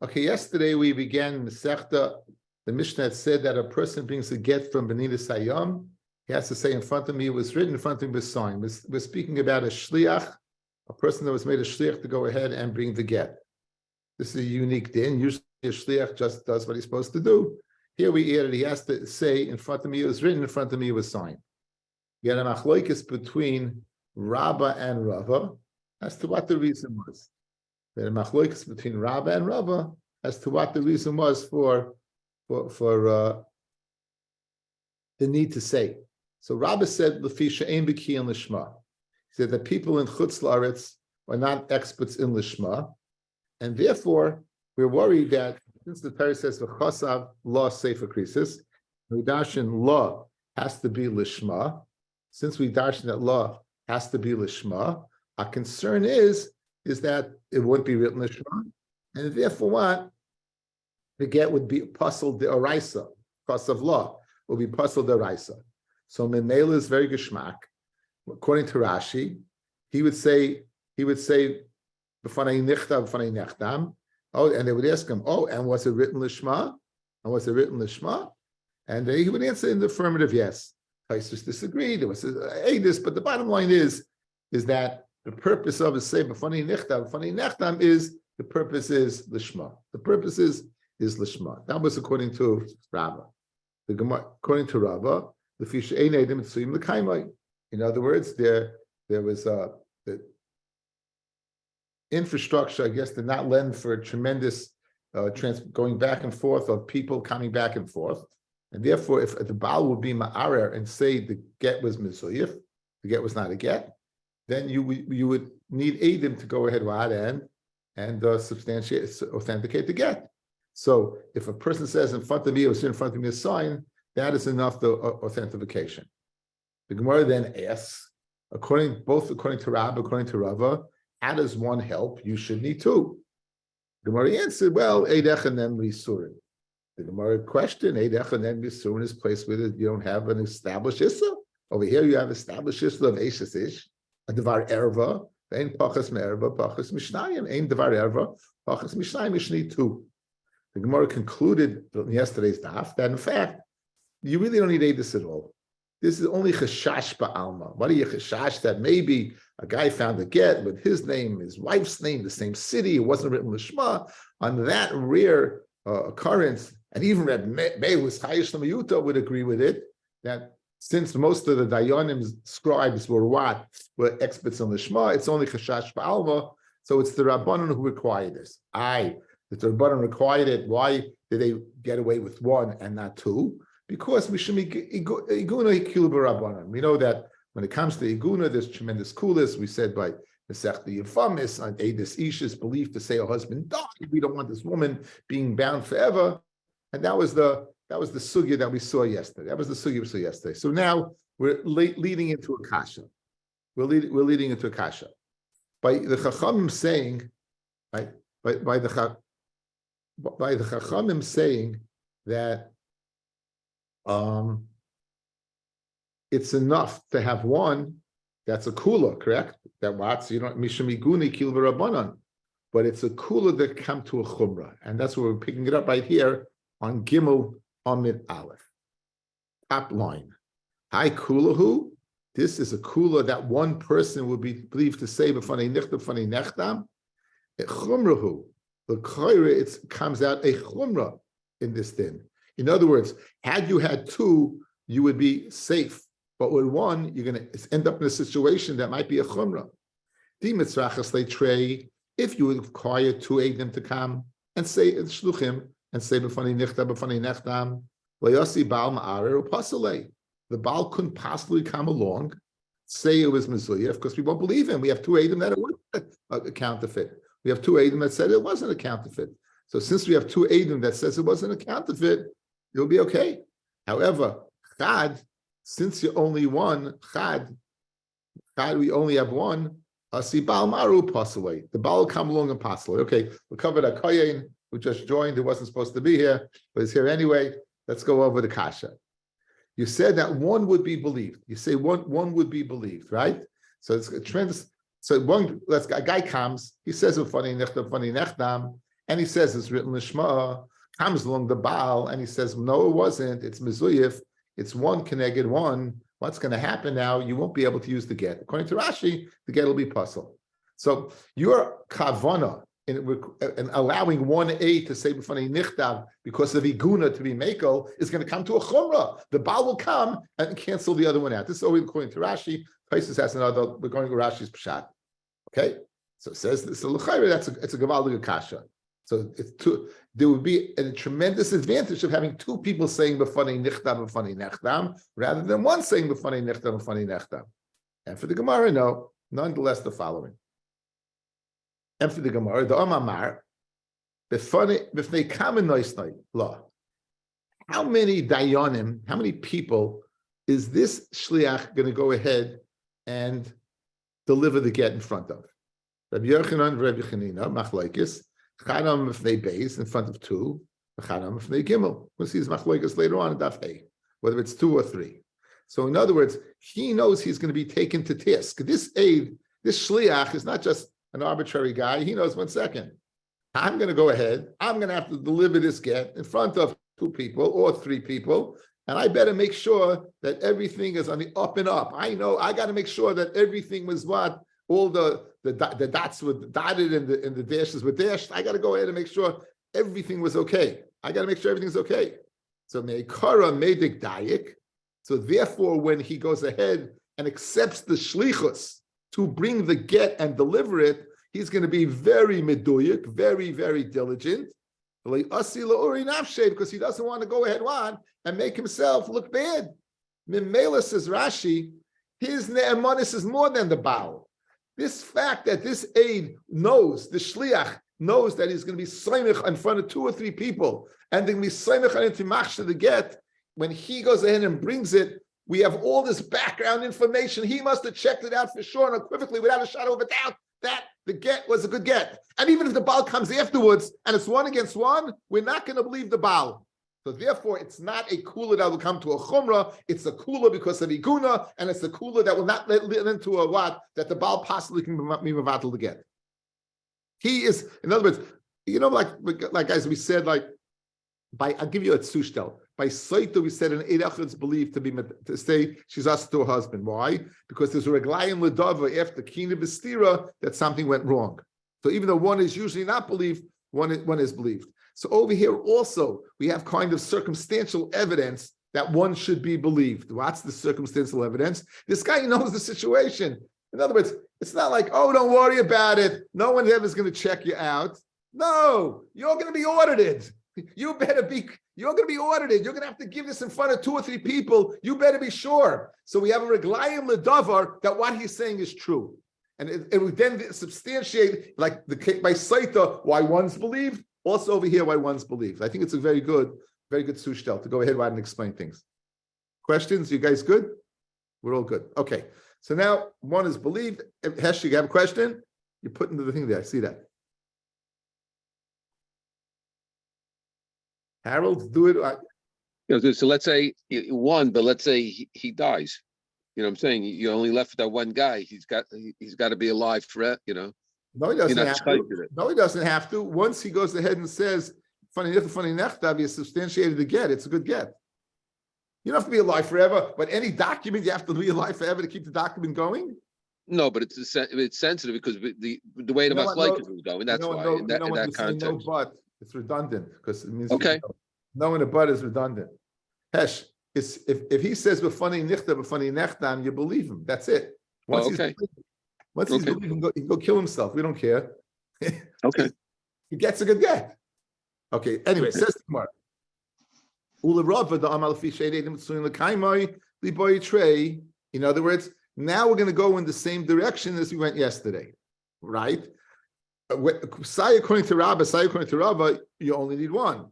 Okay, yesterday we began Masechta. The Mishnah had said that a person brings a get from Benina Sayam. He has to say, in front of me, it was written, in front of me was signed. We're speaking about a shliach, a person that was made a shliach to go ahead and bring the get. This is a unique din. Usually a shliach just does what he's supposed to do. Here we added, he has to say, in front of me it was written, in front of me it was signed. We had a machlokes between Rabba and Rava as to what the reason was. We had a machlokes between Rabba and Rava as to what the reason was for the need to say. So Rabbi said, "Lefisha ein b'ki in lishma." He said that people in Chutz La'aretz are not experts in lishma, and therefore we're worried that since the Torah says v'chasav law sefer krisis, we darshan law has to be lishma. Since we darshan that law has to be lishma, our concern is that it wouldn't be written lishma, and therefore what? The get would be pasal de oraisa, because of law, would be pasal de oraisa. So Memela is very geschmack. According to Rashi, he would say, b'fanei nichta, b'fanei nechdam. Oh, and they would ask him, oh, and was it written lishma? And was it written lishma? And he would answer in the affirmative, yes. Taisus disagreed. There was this, but the bottom line is that the purpose of it say b'fanei nechdam is the purpose is lishma. The purpose is lishma. That was according to Rabba. According to Rabba, the fish ein edim tzuyim l'kaimai. In other words, there was the infrastructure, I guess, did not lend for a tremendous going back and forth of people coming back and forth, and therefore, if the Baal would be ma'arer and say the get was mizuyif, the get was not a get, then you would need edim to go ahead and substantiate, authenticate the get. So if a person says in front of me, it was in front of me a sign, that is enough the authentication. The Gemara then asks, according to Rabbi, according to Rava, how does one help? You should need two. The Gemara answered, well, Eidech and then Risurin. The Gemara question, Eidech and then Risurin is placed with it. You don't have an established Issa. Over here you have established Issa of Eishes Ish, a Devar Erva, Ein Pachas Me'erva, Pachas Mishnayim, Ein Devar Erva, Pachas Mishnayim, you should need two. The Gemara concluded in yesterday's daf that in fact, you really don't need Eidus at all. This is only chashash ba'alma. What are you chashash that maybe a guy found a get with his name, his wife's name, the same city, it wasn't written lishma. On that rare occurrence, and even Reb Me'us Chayish Lamayuta would agree with it, that since most of the Dayanim scribes were experts in lishma, it's only chashash ba'alma, so it's the Rabbanon who required this. If the Rabbanon required it, why did they get away with one and not two? Because we should be iguna ikil b'Rabbanon. We know that when it comes to iguna, there's tremendous coolness. We said by Masechta Yevamis on Eidus Ish's belief to say her husband died. We don't want this woman being bound forever, and that was the sugya that we saw yesterday. That was the sugya we saw yesterday. So now we're leading into a kasha. We're leading into a kasha by the Chachamim saying, right? By the Chachamim saying that it's enough to have one. That's a kula, correct? That what? So you don't mishamiguni kil v'rabbanan, but it's a kula that come to a chumrah, and that's where we're picking it up right here on Gimel Amid Aleph. Top line. Hi kulahu. This is a kula that one person would be believed to say b'fanei nichtam b'fanei nechdam. Chumrahu. The koira, it comes out a chumrah in this thing. In other words, had you had two, you would be safe. But with one, you're going to end up in a situation that might be a chumrah. If you require two eidim to come and say shluchim and say b'fanei nechdam, layasi baal ma'arer upasalei. The baal couldn't possibly come along, say it was mezuyah, because we won't believe him. We have two eidim that it was a counterfeit. We have two eidim that said it wasn't a counterfeit. So since we have two eidim that says it wasn't a counterfeit, it'll be okay. However, chad, since you're only one, chad, we only have one, asi bal maru pass away. The bal will come along and pass away. Okay, we covered a kohen who just joined, who wasn't supposed to be here, but is here anyway. Let's go over the kasha. You said that one would be believed. You say one would be believed, right? So it's a trend. So a guy comes, he says funny nechdam, and he says it's written Lishma, comes along the Baal, and he says, no, it wasn't. It's Mezuyif. It's one connected one. What's going to happen now? You won't be able to use the get. According to Rashi, the get will be puzzle. So your kavana in allowing 1A to say b'fanei nichtav because of iguna to be mekel is going to come to a chumrah. The Baal will come and cancel the other one out. This is always according to Rashi. Places has another. We're going to Rashi's pshat. Okay, so it says this. So it's a gavaldig kasha. So it's two. There would be a tremendous advantage of having two people saying b'fanei nichtav b'fanei nechtam rather than one saying b'fanei nichtav b'fanei nechtam. And for the Gemara, no. Nonetheless, the following. And for the Gemara, the Amamar, b'fnei kamen noisnoi law. How many dayanim, how many people is this shliach going to go ahead and deliver the get in front of? Rabbi Yochanan, Rabbi Chanina, machlokes, chadam b'fnei beis in front of two, chadam b'fnei gimel. We'll see his machlokes later on in Daf Hey, whether it's 2 or 3. So in other words, he knows he's going to be taken to tisk. This aid, this shliach is not just an arbitrary guy. He knows 1 second. I'm going to go ahead. I'm going to have to deliver this get in front of 2 people or 3 people. And I better make sure that everything is on the up and up. I know I got to make sure that everything was what all the dots were dotted and the dashes were dashed. I got to go ahead and make sure everything was okay. I got to make sure everything's okay. So meikara medik dayik. So therefore, when he goes ahead and accepts the shlichus to bring the get and deliver it, he's going to be very meduyik, very, very diligent, because he doesn't want to go ahead on and make himself look bad. Mimela says Rashi, his ne'emanis is more than the Baal. This fact that this aid knows, the shliach knows that he's going to be soimich in front of 2 or 3 people, and they're going to be soimich on intimach to the get, when he goes ahead and brings it, we have all this background information. He must have checked it out for sure and unequivocally, without a shadow of a doubt, that the get was a good get. And even if the Baal comes afterwards and it's 1 against 1, we're not going to believe the Baal. So therefore, it's not a kula that will come to a chumrah. It's a kula because of iguna, and it's a kula that will not let into a what that the Baal possibly can be mevatel to get. He is, in other words, like guys, we said, I'll give you a tzushtel. By Saita, we said an Eidach is believed to say she's asked to her husband. Why? Because there's a reglayim ledava after kina b'stira that something went wrong. So even though one is usually not believed, one is believed. So over here also, we have kind of circumstantial evidence that one should be believed. What's the circumstantial evidence? This guy knows the situation. In other words, it's not like, oh, don't worry about it. No one ever is going to check you out. No, you're going to be audited. You're going to be audited. You're going to have to give this in front of 2 or 3 people. You better be sure. So we have a reglayim ledavar that what he's saying is true. And it would then substantiate, like by Saita, why one's believed. Also over here, why one's believed. I think it's a very good sushtel to go ahead and explain things. Questions? You guys good? We're all good. Okay. So now one is believed. Hesh, you have a question? You put into the thing there. I see that. Harold, do it. So let's say 1, but let's say he dies. You know what I'm saying? You're only left with that one guy. He's got to be alive for. No, he doesn't have to. No, he doesn't have to. Once he goes ahead and says, funny nechtav, he substantiated the get. It's a good get. You don't have to be alive forever, but any document, you have to be alive forever to keep the document going? No, but it's sensitive because the way the machlokes was going. That's why in that context. No, but it's redundant because it means okay. No in a but is redundant. Hesh, if he says b'fanei nichtav b'fanei nechtam, you believe him. That's it. Once he's believing, he can go kill himself. We don't care. Okay. He gets a good get. Okay. Anyway, says the Gemara. In other words, now we're going to go in the same direction as we went yesterday, right? According to Rabbi, you only need 1.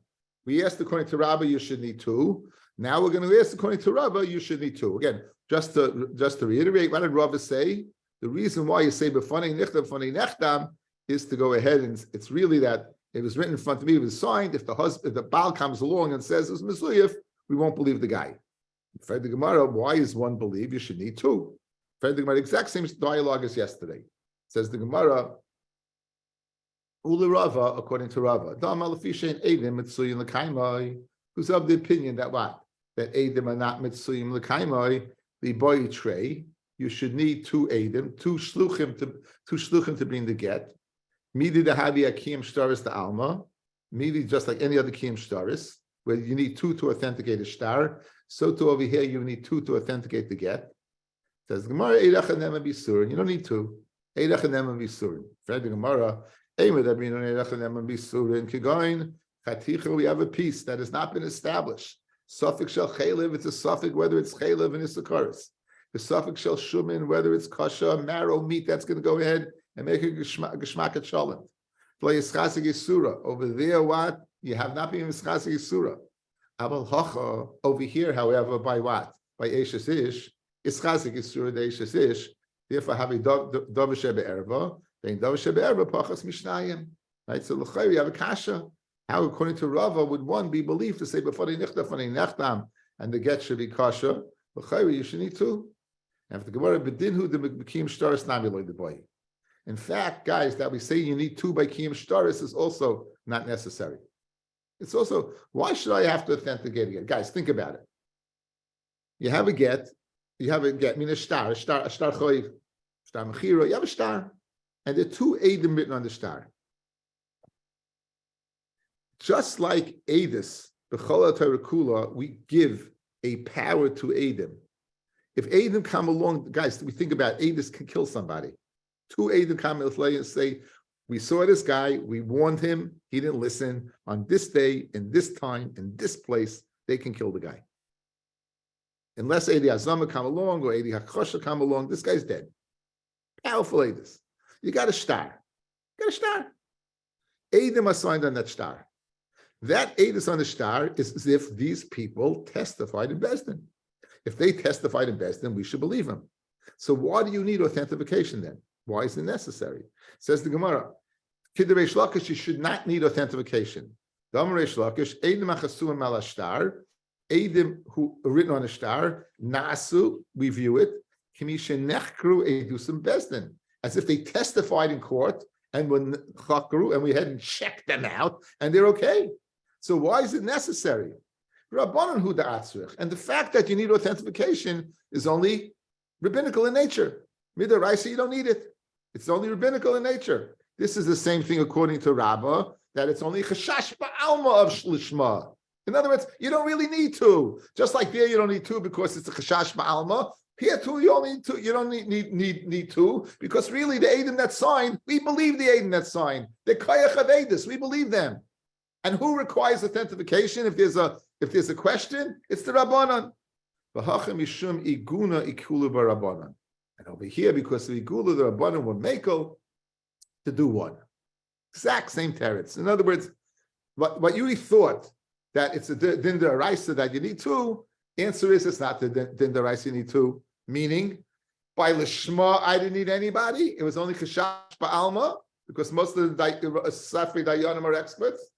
We asked according to Rabbi, you should need 2. Now we're going to ask according to Rabbi, you should need 2. Again, just to reiterate, what did Rabbi say? The reason why you say b'fanei nechtam is to go ahead and it's really that it was written in front of me, it was signed. If the Baal comes along and says it's Mezuyif, we won't believe the guy. Fred the Gemara, why is 1 believe? You should need 2. Fred the Gemara, exact same dialogue as yesterday. Says the Gemara, Ula Rava, according to Rava, who's of the opinion that what? That Eidim are not Mitzuyim L'kaimai, the boy tray, you should need two Eidim, two Shluchim to bring the get. Midi the Havi Akim Shtaris the Alma, Midi just like any other Kim Shtaris, where you need two to authenticate a star. So too over here, you need two to authenticate the get. It says Gemara, Eirach Anema Bisurin. You don't need two. Eirach Anema Bisurin. Fred the Gemara, Eimed Abrin Eirach Anema Bisurin. Kigoin, Chaticha, we have a piece that has not been established. Suffix shel chaylev, it's a suffix whether it's chaylev and isakaris. The suffix shel shumin, whether it's kasha, marrow, meat, that's going to go ahead and make a geshmak at shalom. Over there, what? You have not been mischasig isura. Abel hacha, over here, however, by what? By Eishes Ish, ischasig isura, the Eishes Ish, therefore have a dovashe be'erva, then dovashe be'erva, pachas mishnayim. Right? So, l'chayr, you have a kasha. How, according to Rava, would one be believed to say before they nechtam and the get should be kasha? L'chayr, you should need two. And if the Gemara bedinhu the kiyum shtaris nami the boy. In fact, guys, that we say you need two by kiyum shtaris is also not necessary. It's also, why should I have to authenticate again? Guys, think about it. You have a get, mean a star choiv, star mechira, you have a star, and there are two eidim written on the star. Just like Eidus, the B'chol HaTorah Kula, we give a power to Eidim. If Eidim come along, guys, we think about Eidus can kill somebody. Two Eidim come and say, we saw this guy, we warned him, he didn't listen. On this day, in this time, in this place, they can kill the guy. Unless Eidi Azama come along or Eidi HaKosha come along, this guy's dead. Powerful Eidus. You got a star. Eidim are signed on that star. That Eidus on the star is as if these people testified in Bezdin. If they testified in Bezdin, we should believe them. So why do you need authentication then? Why is it necessary? Says the Gemara, Kid Reish Lakish, you should not need authentication. Dam Reish Lakish, Eidim achasuim al star, Eidim who are written on a star, Nasu, we view it, Kimisha nechkru Eidusim Bezdin, as if they testified in court and when chakru, and we had and checked them out, and they're okay. So why is it necessary? Rabbanan hu da'atzrich. And the fact that you need authentication is only rabbinical in nature. Midoraisa, you don't need it. It's only rabbinical in nature. This is the same thing according to Rabbi, that it's only chashash ba'alma of shlishma. In other words, you don't really need two. Just like there, you don't need two because it's a chashash ba'alma. Here too, you only need two. You don't need two because really the Eidim that signed, we believe the Eidim that signed. The Kayach of Eidus, we believe them. And who requires authentication if there's a question? It's the Rabbanan. And over here, because the Igula, the Rabbanan were makel to do one. Exact same teretz. In other words, what you thought that it's a din deraisa that you need two, answer is it's not the din deraisa you need two. Meaning, by Lishma, I didn't need anybody. It was only Kashash Ba'alma, because most of the Safri Dayanim are experts.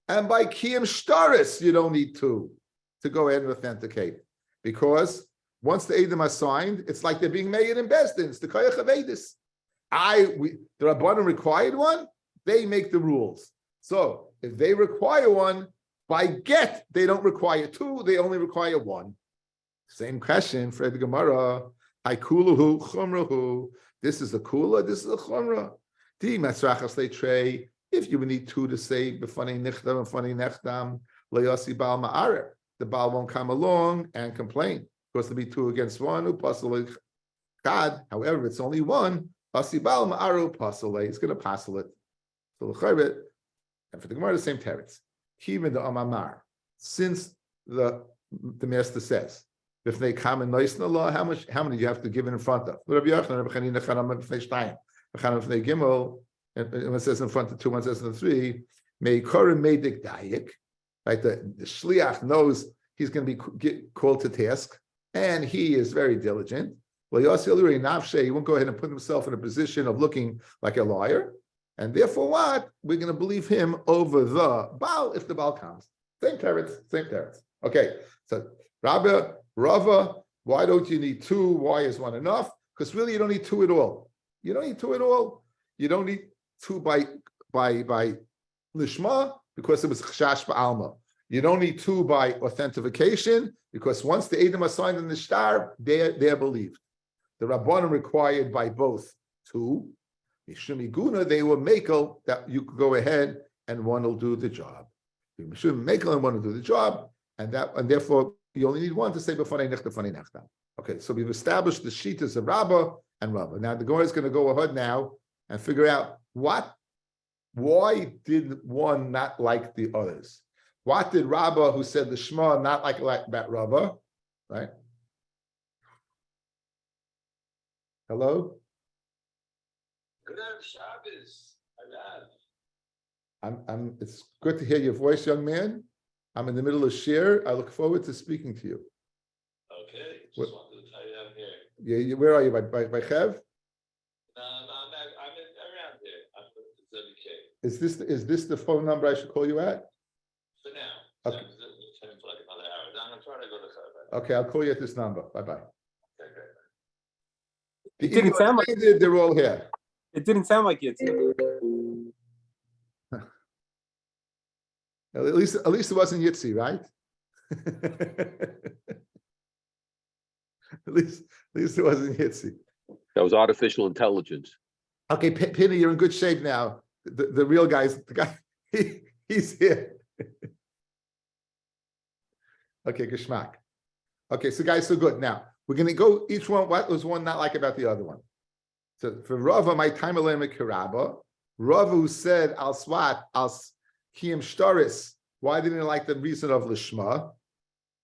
And by Kiyam Shtaris, you don't need two to go ahead and authenticate. Because once the Eidim are signed, it's like they're being made in Bezdin. It's the Koyach of Eidus. The Rabbanim required one, they make the rules. So if they require one, by get, they don't require two, they only require one. Same question for the Gemara. Haikuluhu chumrahu. This is the kula, this is the chumrah. Di masrachas leitrei. If you would need two to say b'fanei nichtam and fanei nechtam, le'yasi bal ma'arer. The Baal won't come along and complain. Because there'll be two against one, upasal chad. However, it's only one, asi bal ma'aru pasal. He's going to pasal it. So l'chayret, and for the Gemara, the same teretz. Even the amamar, since the master says, if they come in nice in the law, how many do you have to give it in front of? Rabbi Yochanan, Rabbi Chanina, Chanam, Shtayim, Chanam, Gimel, and one says in front of two, one says in the three. May Korim Medik Dayik, right? The shliach knows he's going to be called to task, and he is very diligent. Well, he won't go ahead and put himself in a position of looking like a liar, and therefore, what we're going to believe him over the Baal if the Baal comes. Same teretz. Okay, so Rabbi. Rava, why don't you need two? Why is one enough? Because really you don't need two at all. You don't need two by by lishma because it was chashash ba'alma. You don't need two by authentication because once the Edom are signed in the shtar, they're believed. The Rabbanim required by both two. Mishum Iguna, they were makel that you could go ahead and one will do the job. Mishum makel and one will do the job, and therefore you only need one to say b'fanei nechta b'fanei nechta. Okay, so we've established the shitas of Rabbah and Rabbah. Now the Gemara is going to go ahead now and figure out why did one not like the others? What did Rabbah, who said the Shema, not like that Rabbah, right? Hello? Good Shabbos. It's good to hear your voice, young man. I'm in the middle of shir. I look forward to speaking to you. Okay, just wanted to tell you I'm here. Yeah, where are you? By Chev? No, I'm around here. I'm with the ZBK. Is this the phone number I should call you at? For now. Okay. I'm for like another hour. Then I'm trying to go to Chev. Okay, I'll call you at this number. Bye-bye. Okay. It didn't sound like they're all here. it didn't sound like it. At least it wasn't Yitzi, right? at least it wasn't Yitzi. That was artificial intelligence. Okay, Penny, you're in good shape now. The real guy's the guy. He's here. Okay, Geschmack. Okay, so guys, so good. Now we're going to go each one. What was one not like about the other one? So for Rava, my time alema kiraba. Rava who said al swat al kiyim shtaris. Why didn't he like the reason of lishma?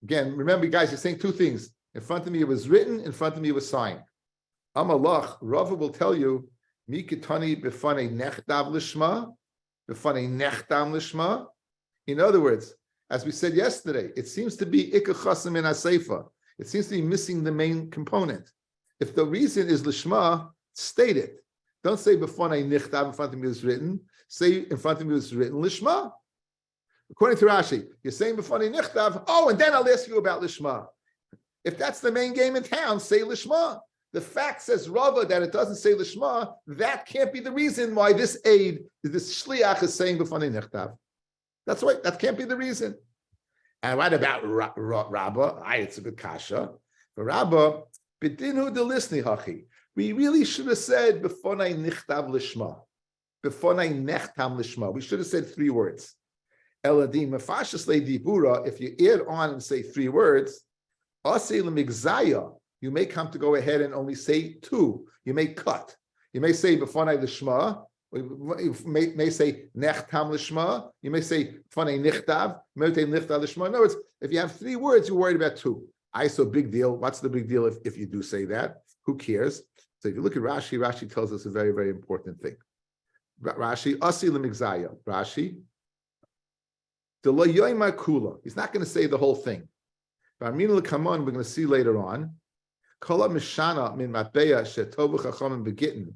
Again, remember, guys, you're saying two things. In front of me it was written. In front of me it was signed. Amalach. Rava will tell you mi kitani b'fanei nechtav lishma, b'fanei nechtam lishma. In other words, as we said yesterday, it seems to be ikachasim in aseifa. It seems to be missing the main component. If the reason is lishma, state it. Don't say b'fanei nichtav in front of me was written. Say in front of me was written lishma. According to Rashi, you're saying b'fanei nichtav. Oh, and then I'll ask you about lishma. If that's the main game in town, say lishma. The fact says Rava that it doesn't say lishma. That can't be the reason why this aid, this shliach is saying b'fanei nichtav. That's right. That can't be the reason. And what about Rabbah? It's a good kasha. For Rabbah, b'dinu delisni hachi. We really should have said b'fonai nichtav lishma, b'fonai nechtam lishma. We should have said 3 words. Eladim mefashas le'dibura. If you add on and say 3 words, asei lemigzaya. You may come to go ahead and only say 2. You may cut. You may say b'fonai lishma. You may say nechtam lishma. You may say fanei nichtav. You may say nichtav lishma. In other words, if you have 3 words, you're worried about 2. So big deal. What's the big deal if you do say that? Who cares? So if you look at Rashi, Rashi tells us a very, very important thing. Rashi, asi lemigzaya. Rashi, the lo yoyma kula. He's not going to say the whole thing. We're going to see later on. Kala mishana min matbeya shetovu chachamim begitin.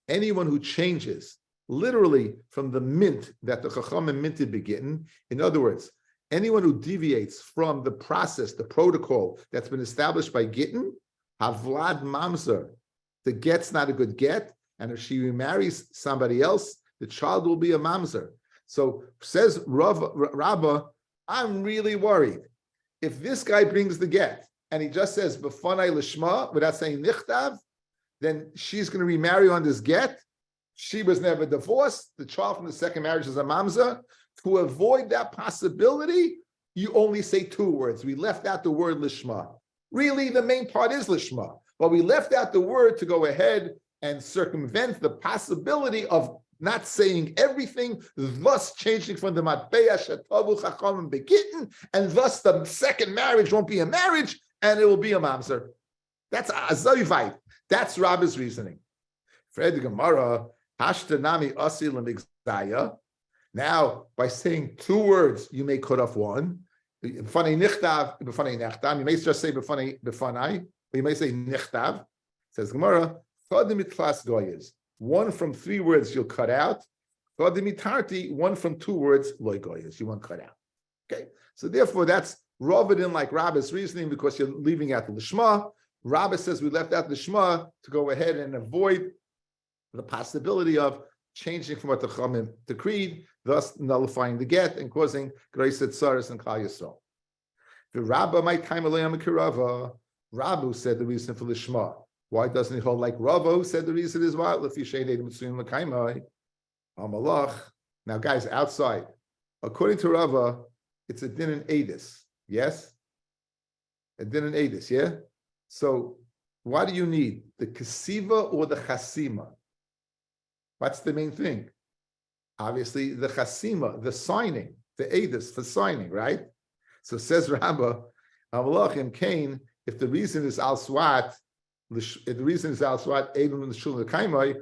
Anyone who changes literally from the mint that the Chachamim minted beginning, in other words, anyone who deviates from the process, the protocol that's been established by Gitin, Havlad Mamzer, the get's not a good get, and if she remarries somebody else, the child will be a Mamzer. So says Rabbah, I'm really worried. If this guy brings the get and he just says B'fanai Lishma without saying Nichtav, then she's going to remarry on this get. She was never divorced. The child from the second marriage is a mamza. To avoid that possibility, you only say 2 words. We left out the word lishma. Really, the main part is lishma, but we left out the word to go ahead and circumvent the possibility of not saying everything, thus changing from the matbeya shetavu chachamim begitin, and thus the second marriage won't be a marriage, and it will be a mamzer. That's azayvite. That's Rabbi's reasoning. Fred Gemara, Hashtanami Asi Lemigzaya. Now, by saying 2 words, you may cut off 1. B'fanei nichtav, b'fanei nechtam. You may just say b'fanai, or you may say nichtav. Says Gemara, Chadim mitlas goyes. 1 from 3 words you'll cut out. Chadim mitarti, 1 from 2 words loy goyes. You won't cut out. Okay, so therefore that's Rava didn't like Rabbi's reasoning because you're leaving out the lishma. Rabbi says we left out the Shema to go ahead and avoid the possibility of changing from what the Chachamim decreed, thus nullifying the get and causing Greiset Tsaris and Klal Yisrael. The Rabbi my time Alayam Kirava. Rabbi said the reason for the Shema. Why doesn't he hold like Ravo said the reason is what? Now, guys, outside, according to Rava, it's a din in Edis. Yes? A din in Edis, yeah? So, what do you need? The Kesiva or the Chasima? What's the main thing? Obviously, the Chasima, the signing, the Edis for signing, right? So says Rabba, Amalachim Cain, if the reason is Al Swat, if the reason is Al Swat, Edom in the Shul Kaimai,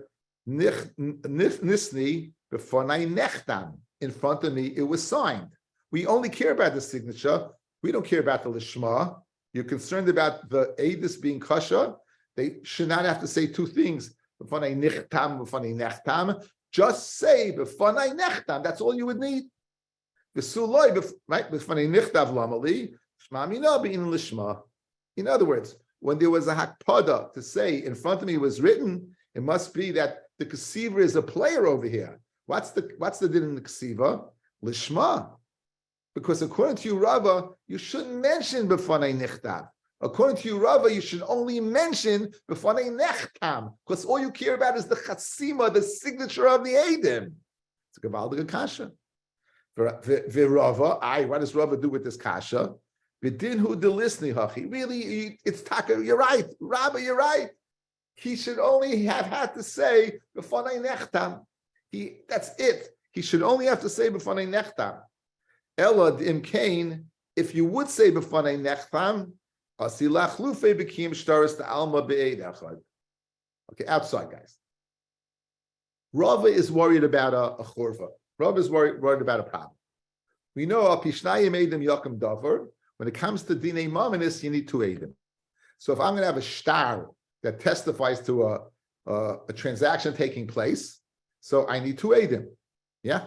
Nisni, Befonai Nechtam. In front of me, it was signed. We only care about the signature. We don't care about the Lishma. You're concerned about the Edis being kasha. They should not have to say two things. Befonai Nechtam, Befonai Nechtam. Just say Befonai Nechtam. That's all you would need. Right? In other words, when there was a hakpada to say in front of me was written, it must be that the kesiva is a player over here. What's the din in the kesiva? Lishma. Because according to you, Rava, you shouldn't mention b'fanei nichtav. According to you, Rava, you should only mention b'fanei nechtam, because all you care about is the chasima, the signature of the Eidim. It's a gavaldic kasha. Rava, what does Rava do with this kasha? V'dinhu delisni hachi. Really, it's taka. You're right, Rava. You're right. He should only have had to say b'fanei nechtam. That's it. He should only have to say b'fanei nechtam. Elad im kain. If you would say b'fanei nechtam, asilach lufe b'kim shtaris the alma be'ed echad. Okay, outside guys. Rava is worried about a chorva. Rabbi is worried about a problem. We know Pishnayim Eidim Yakum Davar. When it comes to Dinei Maminis, you need two Eidim. So if I'm going to have a shtar that testifies to a transaction taking place, so I need two Eidim. Yeah.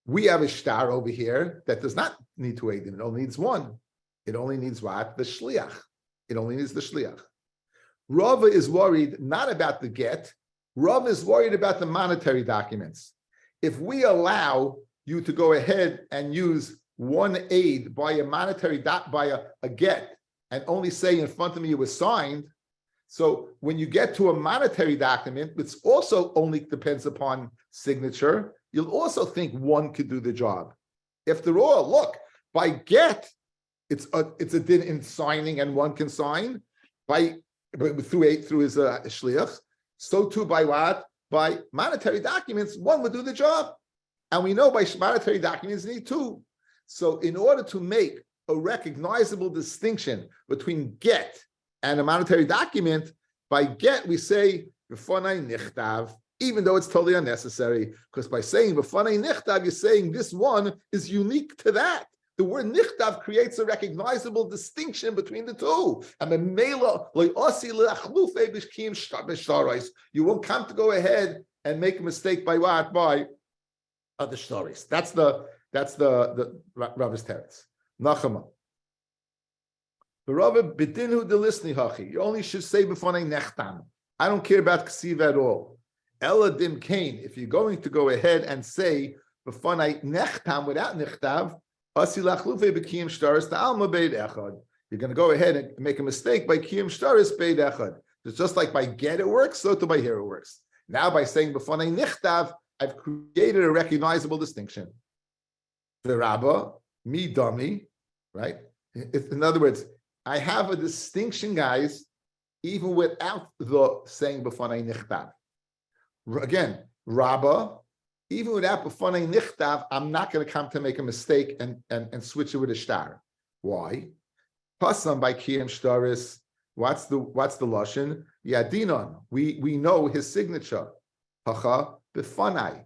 We have a shtar over here that does not need two Eidim. It only needs one. It only needs what? The shliach. It only needs the shliach. Rava is worried not about the get. Rava is worried about the monetary documents. If we allow you to go ahead and use one aid by a monetary by a get and only say in front of me it was signed, so when you get to a monetary document, which also only depends upon signature, you'll also think one could do the job. After all, look, by get, it's a din in signing and one can sign through his shliach. So too by what? By monetary documents, one would do the job. And we know by monetary documents you need two. So in order to make a recognizable distinction between get and a monetary document, by get we say b'fanei nichtav, even though it's totally unnecessary, because by saying b'fanei nichtav, you're saying this one is unique to that. The word nichtav creates a recognizable distinction between the two. You won't come to go ahead and make a mistake by what? By other stories. That's the Rabbi's teretz. Nachama. The Rabbi bidinhu delisni hachi. You only should say b'fanei nechtam. I don't care about ksiv at all. Ela dim kain. If you're going to go ahead and say b'fanei nechtam without nichtav, you're going to go ahead and make a mistake by kiyum shtaris beid echad. It's just like by get it works, so to by here it works. Now by saying b'fanei nichtav, I've created a recognizable distinction. The Rabba, mi dami, right? In other words, I have a distinction, guys, even without the saying b'fanei nichtav. Again, Rabba, even without b'fanei nichtav, I'm not going to come to make a mistake and switch it with a shtar. Why? Pasam by kiyam shtaris. What's the lashon? Yadinon. We know his signature. Hacha b'fanai.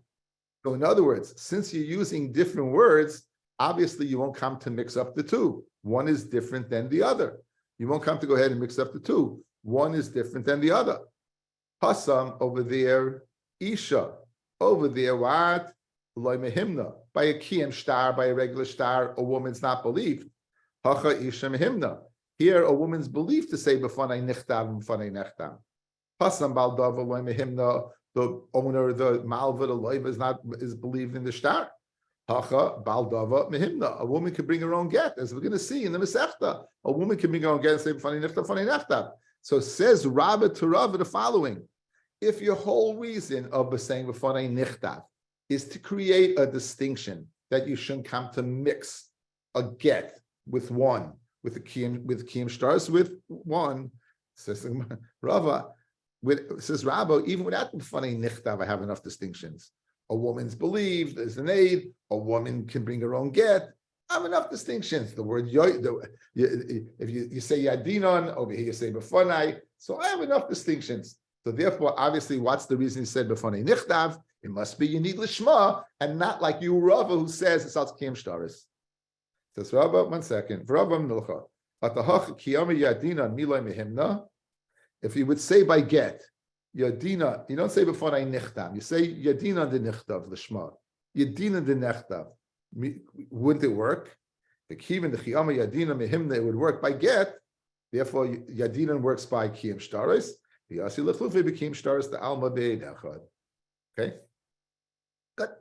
So in other words, since you're using different words, obviously you won't come to mix up the two. One is different than the other. You won't come to go ahead and mix up the two. One is different than the other. Pasam over there, Isha. Over there, what? By a kiyam shtar, by a regular shtar, a woman's not believed. Hacha isha mehimna. Here, a woman's believed to say b'fanei nichtav and b'fanei nechtam. Pasam bal davar loy mehimna the owner, the malva, the loiva is believed in the shtar. Hacha baldava mehimna. A woman can bring her own get, as we're going to see in the Masechta. A woman can bring her own get and say b'fanei nechtav. So says Rabbi to Rabbi the following: if your whole reason of saying b'fanei nechtav is to create a distinction that you shouldn't come to mix a get with one, with kiyum stars with one, says Rava. Says Rabbi, even without b'fanei nechtav, I have enough distinctions. A woman's believed as an aid. A woman can bring her own get. I have enough distinctions. The word if you say yadinon, over here you say b'fanei. So I have enough distinctions. So therefore, obviously, what's the reason he said b'fanei nichtav? It must be you need lishma, and not like you, Rava, who says it's out kiyum shtaris. Says Rava, 1 second. Rava milcha. Atahach kiyama yadinon milay mehimna. If you would say by get, Yadina, you don't say b'fanei nichtav. You say Yadina de nichtav l'shma. Yadina de nichtav. Wouldn't it work? The kiyum the chiyama Yadina mehimna, it would work by get. Therefore, Yadina works by kiyum shtaris. The yasi lechlufi bekiyum shtaris the alma be'ed echad. Okay,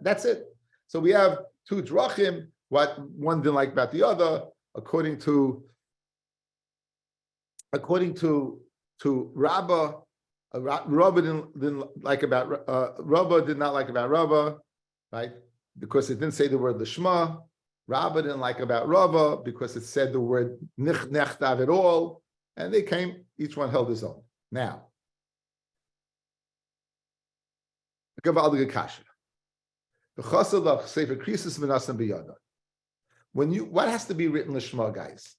that's it. So we have two drachim. What one didn't like about the other, according to Rabbah. Rabbi didn't like about Rabbi did not like about Rabbi, right? Because it didn't say the word lishma. Rabbi didn't like about Rabbi because it said the word nechtav at all, and they came. Each one held his own. Now, when what has to be written lishma, guys?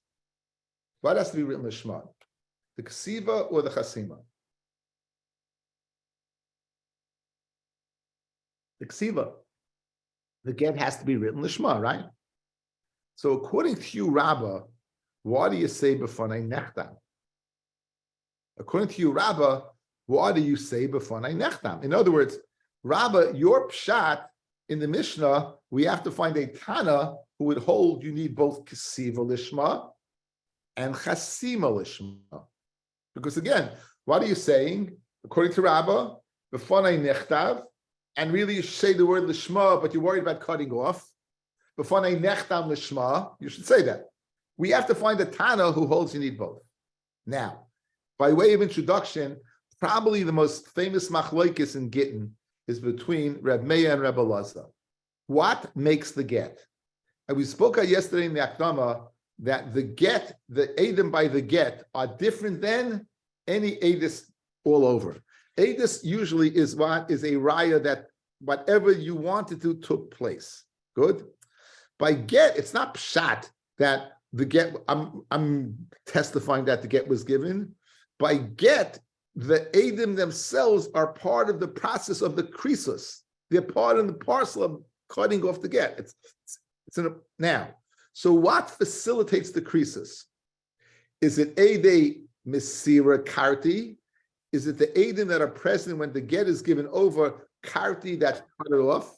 What has to be written lishma? The ksiva or the chasima? The ksiva, the get has to be written lishma, right? So according to you, Rabbah, why do you say b'fanei nechtam? According to you, Rabbah, why do you say b'fanei nechtam? In other words, Rabbah, your pshat in the Mishnah, we have to find a Tana who would hold you need both ksiva lishma and chasima lishma. Because again, what are you saying? According to Rabbah, b'fanei nechtav. And really, you say the word lishma, but you're worried about cutting off. B'fanei nechtam lishma, you should say that. We have to find a Tana who holds you need both. Now, by way of introduction, probably the most famous machlokes in Gitin is between Reb Meir and Reb Elazar. What makes the get? And we spoke out yesterday in the Akdama that the get, the edim by the get, are different than any edis all over. Edis usually is what is a raya that whatever you wanted to took place. Good. By get, it's not pshat that the get. I'm testifying that the get was given. By get, the edim themselves are part of the process of the krisus. They're part and the parcel of cutting off the get. It's in a, now. So what facilitates the krisus? Is it edei mesira karti? Is it the edim that are present when the get is given over, karti that's cut it off?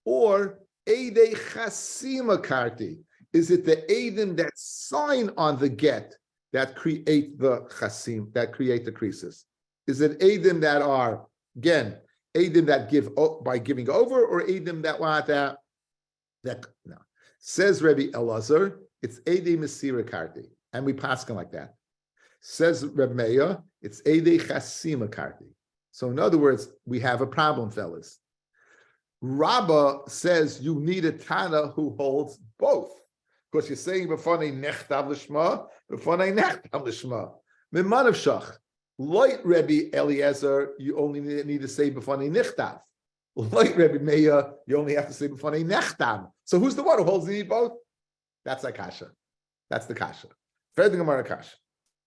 Or edei chasima karti? Is it the edim that sign on the get that create the chasim, that create the krisis? Is it edim that are, again, edim that give by giving over, or edim that want that no. Says Rabbi Elazar, it's edei mesira karti. And we pass like that. Says Reb Meir, it's Eidei Chasima Karti. So in other words, we have a problem, fellas. Rabbah says you need a Tana who holds both. Because you're saying b'fanei nechtav l'shma, b'fanei nechtav l'shma. Mimanav shach. Light Rebbe Eliezer, you only need to say b'fanei nechtav. Light Rebbe Meir, you only have to say b'fanei nechtam. So who's the one who holds the need both? That's the kasha. That's the kasha. Further Gemara kasha.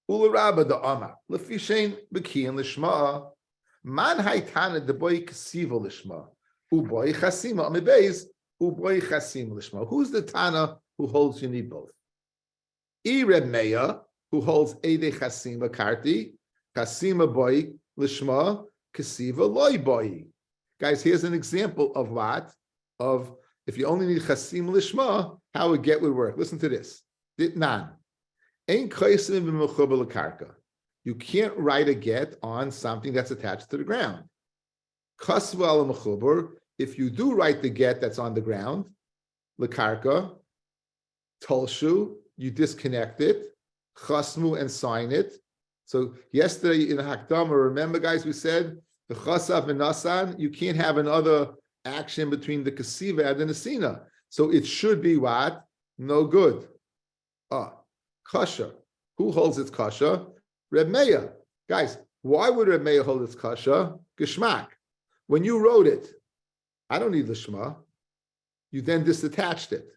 Ula Rabba the Amar lefishein bekiyin lishma man haytana the boy kasiva lishma uboy chasima amibeis uboy chasim lishma. Who's the Tana who holds you need both? Reb Meir, who holds Eidei Chasima Karti, Chasima Boy Lishma, Kasiva Loy Boy. Guys, here's an example of what? Of if you only need Chasim Lishma, how a get would work. Listen to this. Ditnan. Ein Chaisim v'mechuber l'karka. You can't write a get on something that's attached to the ground. Chasva al mechubur. If you do write the get that's on the ground, lekarka, tolshu, you disconnect it, chasmu and sign it. So yesterday in Hakdama, remember guys, we said the chasav and nasan, you can't have another action between the kasiva and the nesina. So it should be what? No good. Kasha. Who holds its kasha? Reb Meir. Guys, why would Reb Meir hold its kasha? Geschmack. When you wrote it, I don't need the Shema. You then disattached it,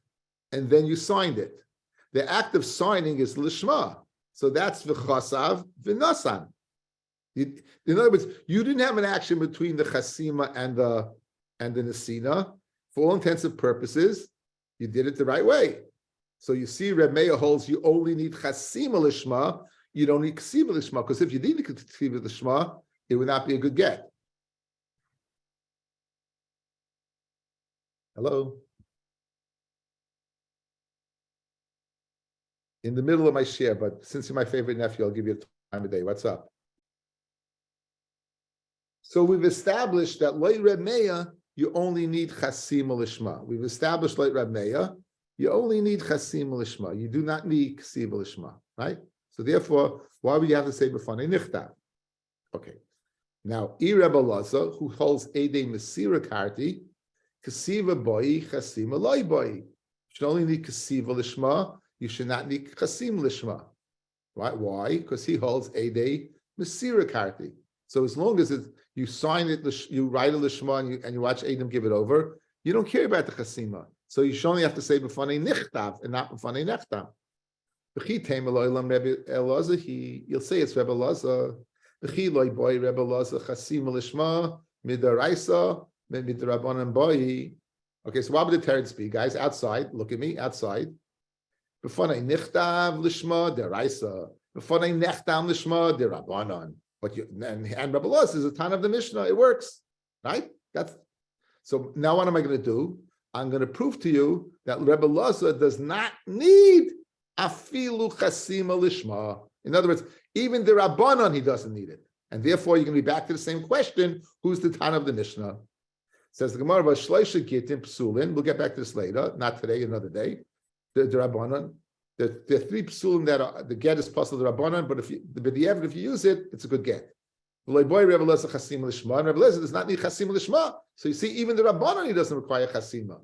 and then you signed it. The act of signing is lishma. So that's v'chasav v'nasan. In other words, you didn't have an action between the chasima and the nesina. For all intents and purposes, you did it the right way. So you see, Reb Meir holds you only need chasima lishma. You don't need ksiva lishma, because if you did ksiva lishma, it would not be a good get. Hello? In the middle of my share, but since you're my favorite nephew, I'll give you a time of day. What's up? So we've established that like Reb Meir, you only need chasim lishma. We've established like Reb Meir, you only need chasim lishma. You do not need ksiv lishma, right? So therefore, why would you have to say b'fanei nichtav? Okay. Now, Reb Elazar, who holds Edei Mesira Karti, Kasiva boy, chasima loy boy. You should only need kasiva lishma. You should not need chasim lishma. Right? Why? Because he holds Edei Mesira Karti. So as long as you sign it, you write a lishma and you watch Adam give it over, you don't care about the chasima. So you should only have to say b'fanei nichtav and not b'fanei nechtav. You'll say it's Rebbe Elazar. B'chi loy boy Rebbe Elazar chasima lishma midaraisa. Okay, so what would the teretz be, guys? Outside, look at me, outside. B'fanei nichtav lishma deraisa. B'fanei nechtam lishma derabanan. But and Rebbe Elazar is a ton of the Mishnah. It works, right? So now what am I going to do? I'm going to prove to you that Rebbe Elazar does not need afilu chasima lishma. In other words, even the Rabbanon, he doesn't need it. And therefore, you're going to be back to the same question. Who's the Tan of the Mishnah? Says the Gemara, Shleisha Gitin Psulin. We'll get back to this later, not today, another day. The Rabbanon. There are three Psulin that are, the get is possible the Rabbanon, but if you use it, it's a good get. Rebbe Elazar Chasim Lishma, and Rebbe Elazar does not need Chasim Lishma. So you see, even the Rabbanon, he doesn't require Chasima.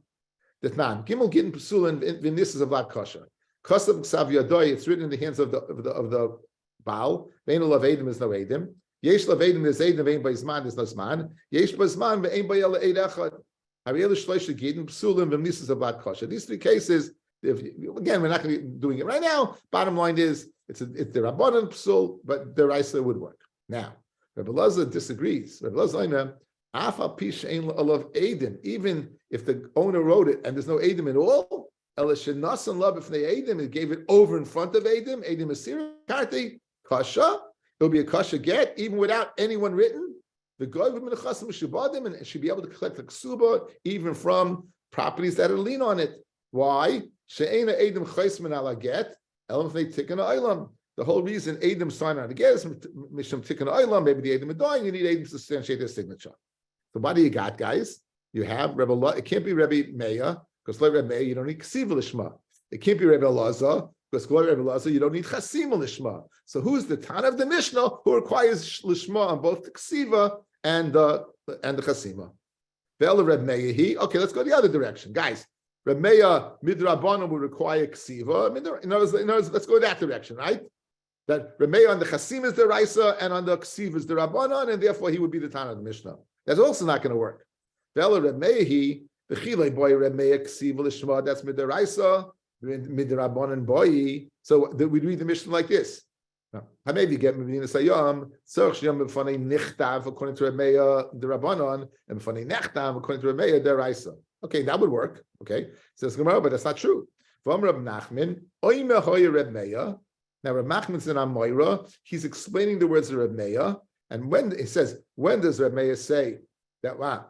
Detnan, Gimel Gitin Psulin, this is a Vlad Kasha. Kasav Ksav Yadoy, it's written in the hands of the Baal. Vein Olav Edim is no Edim. Yesh Lavedim is Edim, Vein Baizman is no Zman. Yesh Baizman, Vein Bayel Eid Echad. Ariel Shleisha Gitin Psulin, this is a Vlad Kasha. These three cases, again, we're not going to be doing it right now. Bottom line is, it's the Rabbanon Psul, but the Raisa would work. Now, Rebbe Elazar disagrees. Rebbe Elazar, even if the owner wrote it and there's no Edim at all, it gave it over in front of Edim, Edim Asir, Karti, Kasha, it'll be a Kasha get, even without anyone written. The government and should be able to collect the ksuba even from properties that are lien on it. Why? She'ena Edim Chaisman ala get, Elamfnei Tikkun Olam. The whole reason Edim signed on the get is Mishum Tikkun Olam, maybe the Edim are dying, you need Edim to substantiate their signature. So what do you got, guys? You have Rebbe Elazar. It can't be Rebbe Meir, because like Rebbe Meir, you don't need Ksiva Lishma. It can't be Rebbe Elazar, because like Rebbe Elazar, you don't need Chasima Lishma. So who's the Tan of the Mishnah who requires Lishma on both the Ksiva and the Chasima? Ve'el Rebbe Meir, okay, let's go the other direction. Guys, Rebbe Meir, Midrabanan would require Ksiva. In other words, let's go that direction, right? That Rebbe Meir on the Chasim is the Raisa and on the Ksiva is the Rabbanan, and therefore he would be the Tan of the Mishnah. That's also not going to work. Ve'el Rebbe Meir, the Chilei boy Rebbe Meir Ksiva Lishma, that's Midaraisa, Midrabanan boy. So we read the Mishnah like this. How maybe get Medina Sayam, Search Yom B'fanei Nichtav according to Rebbe Meir the Rabbanon, and B'fanei Nechtav according to Rebbe Meir the Raisa. Okay, that would work. Okay, says Gemara, but that's not true. From Reb Nachman, Oime Hoye Reb Meir. Now Reb Nachman's in Amoira. He's explaining the words of Reb Meir, and when it says, when does Reb Meir say that? Wow,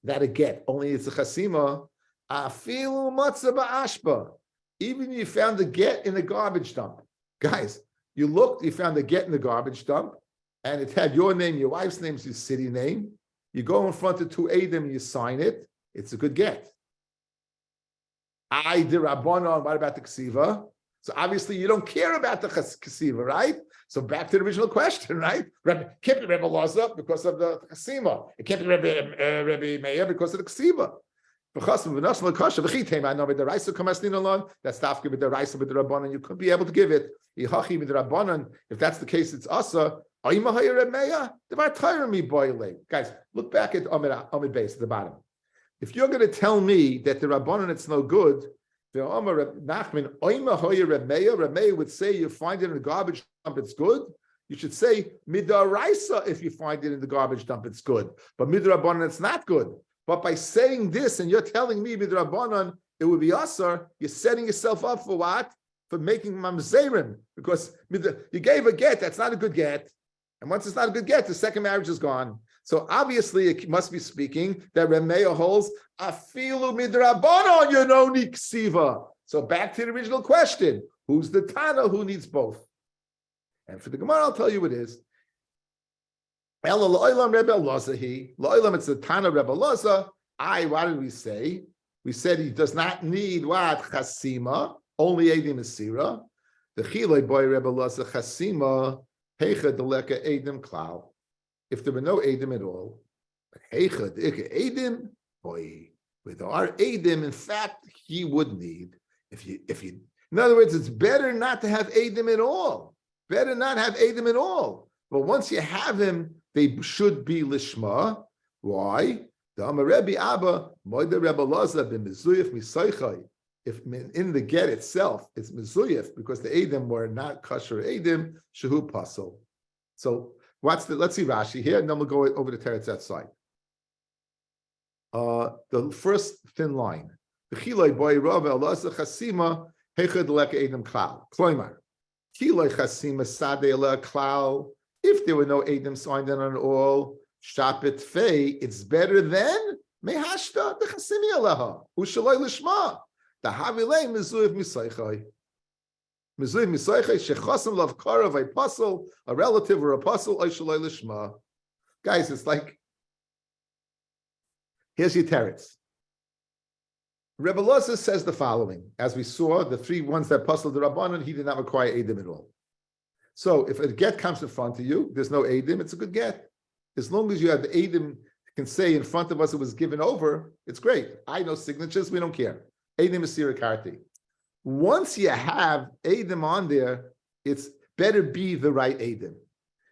that a get only it's a chasima. Afilu matzah ba'ashba. Even if you found the get in the garbage dump, guys. You looked, you found the get in the garbage dump, and it had your name, your wife's name, your city name. You go in front of two Eidim, you sign it, it's a good get. I did Rabbanon, what about the Ksiva? So obviously you don't care about the Ksiva, right? So back to the original question, right? It can't be Rebbe Loza because of the Chasima. It can't be Rebbe Meir because of the Ksiva. That's Dafka with the Raisa with the Rabbanon. You could be able to give it. If that's the case, it's Asa. Guys, look back at Amid Base at the bottom. If you're going to tell me that the Rabbanon it's no good, the Rameya would say you find it in the garbage dump, it's good. You should say Midaraisa if you find it in the garbage dump, it's good. But Midrabanan, it's not good. But by saying this and you're telling me Midrabanan, it would be Asar, you're setting yourself up for what? For making Mamzerim. Because you gave a get, that's not a good get. And once it's not a good get, the second marriage is gone. So obviously it must be speaking that Remeah holds afilu midrabanon yononi ksiva. So back to the original question: who's the Tana who needs both? And for the Gemara, I'll tell you what it is. Ela lo'ilam Rebbe Lozahi. Lo'ilam, it's the Tana Rebbe Loza. What did we say? We said he does not need what chasima, only edim esira. The chilei boy Rebbe Loza chasima heicha deleka edim klal. If there were no Edim at all, Edim, boy, with our Edim, in fact, he would need. If you, in other words, it's better not to have Edim at all. Better not have Edim at all. But once you have him, they should be Lishma. Why? The Amar Rebbe Abba, Moida Rebbe Laza, bin Mizuyif Misaychai. If in the get itself, it's Mizuyif, because the Edim were not kosher Edim, Shehu Pasal. So, let's see Rashi here, and then we'll go over to Teretz that side. The first thin line. If there were no Edim signed in on all, Shapit Fei, it's better than Mehashta the Chasimi Aleha, Ushaloi Lishma, the Havilei Mizuiv Misaychai. Mizuiv Misaychai, Shechasim Lav Karav, a puzzle, a relative or a puzzle, Aishaloi Lishma. Guys, it's like, here's your teretz. Rebbe Loza says the following: as we saw, the three ones that puzzled the Rabbanon, he did not require Edim at all. So if a get comes in front of you, there's no Edim, it's a good get. As long as you have the Edim, can say in front of us it was given over, it's great. I know signatures, we don't care. Edim is Sirakarti. Once you have Edim on there, it's better be the right Edim.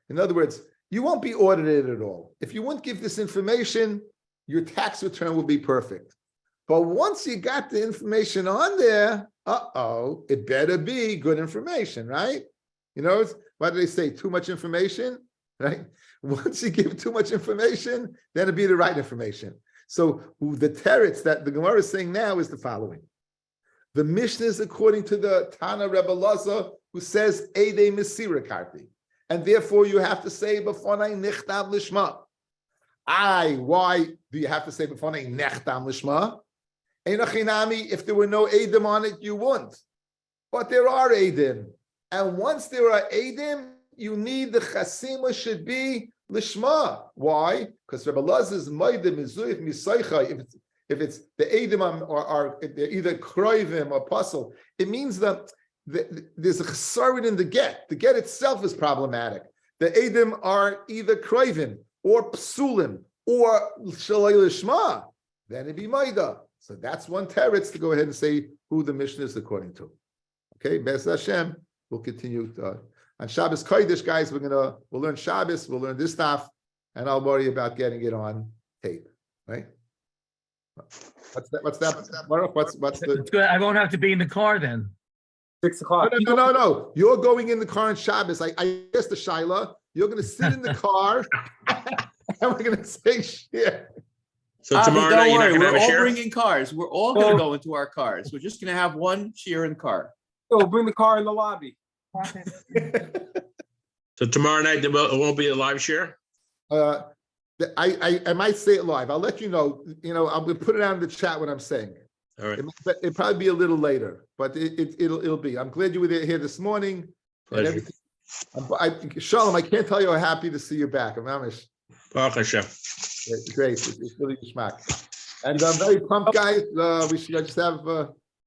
In other words, you won't be audited at all. If you won't give this information, your tax return will be perfect. But once you got the information on there, it better be good information, right? You know, what do they say? Too much information, right? Once you give too much information, then it'll be the right information. So the teretz that the Gemara is saying now is the following. The Mishnah is according to the Tana Rebbe Laza, who says Eidei Mesira Karti. And therefore you have to say B'fonai Nichtav Lishma. Why do you have to say B'fonai Nechtam Lishma? Einachinami, if there were no Eidim on it, you wouldn't. But there are Eidim. And once there are Eidim, you need the Chasima should be Lishma. Why? Because Rebbe Laza's Maidim Mizuyif Misaycha, if it's the Eidim are either Kroivim or Puzzle, it means that there's a chesaron in the get. The get itself is problematic. The Eidim are either Kroivim or Psulim or Shalai Lishma. Then it'd be Maida. So that's one teretz to go ahead and say who the Mishnah is according to. Okay, Be'ez Hashem, we'll continue on Shabbos Kodesh, guys. We'll learn Shabbos, we'll learn this stuff, and I'll worry about getting it on tape. Right? What's that? What's the? It's good. I won't have to be in the car then. 6 o'clock. No. You're going in the car on Shabbos. I guess the Shaila. You're going to sit in the car, and we're going to say shit. So tomorrow night you're not going to have a We're all share? bringing cars. We're all going to go into our cars. We're just going to have one share in the car. So bring the car in the lobby. So tomorrow night it won't be a live share? I might say it live. I'll let you know. You know, I'll put it out in the chat what I'm saying. All right. It'll probably be a little later, but it'll be. I'm glad you were here this morning. Pleasure. Shalom, I can't tell you how happy to see you back. Baruch Hashem. Great. It's really geschmack. And I'm very pumped, guys. We should just have